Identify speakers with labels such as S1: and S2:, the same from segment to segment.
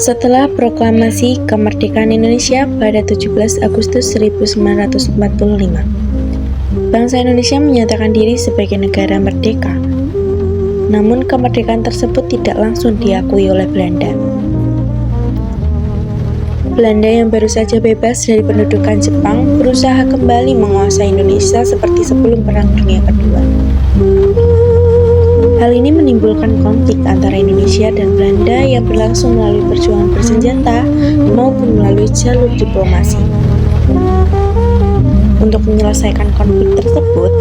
S1: Setelah proklamasi kemerdekaan Indonesia pada 17 Agustus 1945, bangsa Indonesia menyatakan diri sebagai negara merdeka. Namun kemerdekaan tersebut tidak langsung diakui oleh Belanda. Belanda yang baru saja bebas dari pendudukan Jepang berusaha kembali menguasai Indonesia seperti sebelum Perang Dunia Kedua. Hal ini menimbulkan konflik antara Indonesia dan Belanda yang berlangsung melalui perjuangan bersenjata maupun melalui jalur diplomasi. Untuk menyelesaikan konflik tersebut,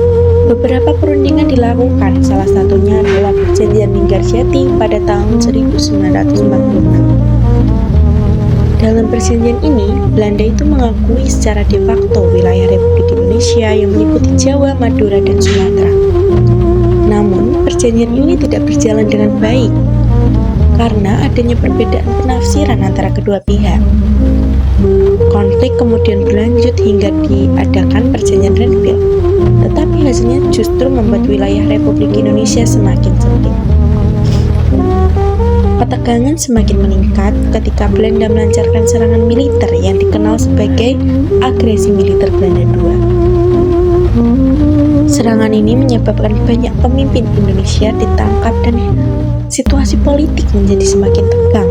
S1: beberapa perundingan dilakukan, salah satunya adalah Perjanjian Linggarjati pada tahun 1946. Dalam perjanjian ini, Belanda itu mengakui secara de facto wilayah Republik Indonesia yang meliputi Jawa, Madura, dan Sumatera. Namun, perjanjian ini tidak berjalan dengan baik karena adanya perbedaan penafsiran antara kedua pihak. Konflik kemudian berlanjut hingga diadakan Perjanjian Renville, tetapi hasilnya justru membuat wilayah Republik Indonesia semakin sempit. Ketegangan semakin meningkat ketika Belanda melancarkan serangan militer yang dikenal sebagai agresi militer Belanda II. Serangan ini menyebabkan banyak pemimpin Indonesia ditangkap dan situasi politik menjadi semakin tegang.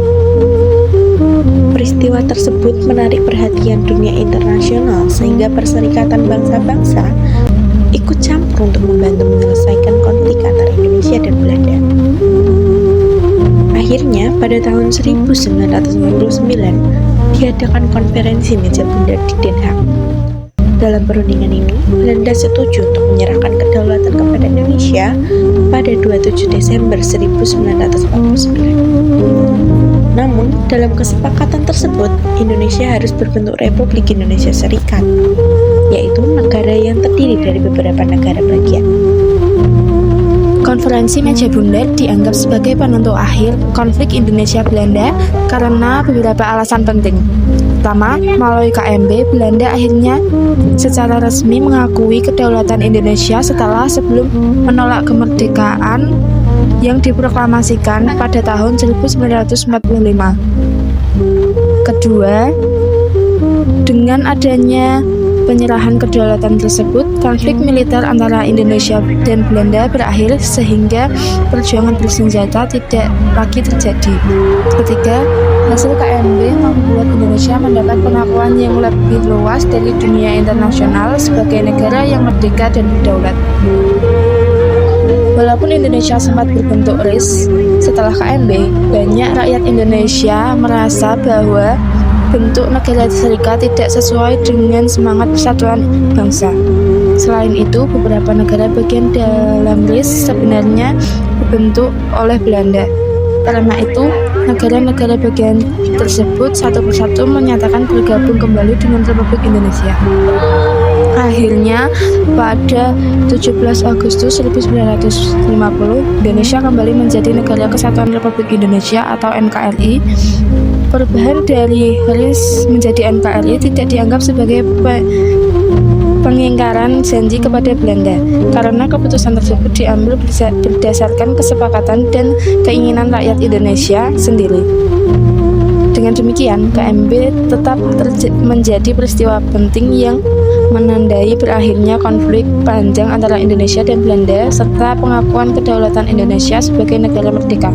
S1: Peristiwa tersebut menarik perhatian dunia internasional sehingga Perserikatan Bangsa-Bangsa ikut campur untuk membantu menyelesaikan konflik antara Indonesia dan Belanda. Akhirnya, pada tahun 1999, diadakan konferensi meja bundar di Den Haag. Dalam perundingan ini, Belanda setuju untuk menyerahkan kedaulatan kepada Indonesia pada 27 Desember 1949. Namun, dalam kesepakatan tersebut, Indonesia harus berbentuk Republik Indonesia Serikat, yaitu negara yang terdiri dari beberapa negara bagian.
S2: Konferensi Meja Bundar dianggap sebagai penentu akhir konflik Indonesia-Belanda karena beberapa alasan penting. Pertama, melalui KMB, Belanda akhirnya secara resmi mengakui kedaulatan Indonesia setelah sebelum menolak kemerdekaan yang diproklamasikan pada tahun 1945. Kedua, dengan adanya penyerahan kedaulatan tersebut, konflik militer antara Indonesia dan Belanda berakhir sehingga perjuangan bersenjata tidak lagi terjadi. Ketiga, hasil KMB membuat Indonesia mendapat pengakuan yang lebih luas dari dunia internasional sebagai negara yang merdeka dan berdaulat. Walaupun Indonesia sempat berbentuk RIS setelah KMB, banyak rakyat Indonesia merasa bahwa bentuk negara serikat tidak sesuai dengan semangat persatuan bangsa. Selain itu, beberapa negara bagian dalam RIS sebenarnya dibentuk oleh Belanda. Karena itu, negara-negara bagian tersebut satu persatu menyatakan bergabung kembali dengan Republik Indonesia. Akhirnya, pada 17 Agustus 1950, Indonesia kembali menjadi Negara Kesatuan Republik Indonesia atau NKRI. Perubahan dari RIS menjadi NKRI tidak dianggap sebagai pengingkaran janji kepada Belanda, karena keputusan tersebut diambil berdasarkan kesepakatan dan keinginan rakyat Indonesia sendiri. Dengan demikian, KMB tetap menjadi peristiwa penting yang menandai berakhirnya konflik panjang antara Indonesia dan Belanda serta pengakuan kedaulatan Indonesia sebagai negara merdeka.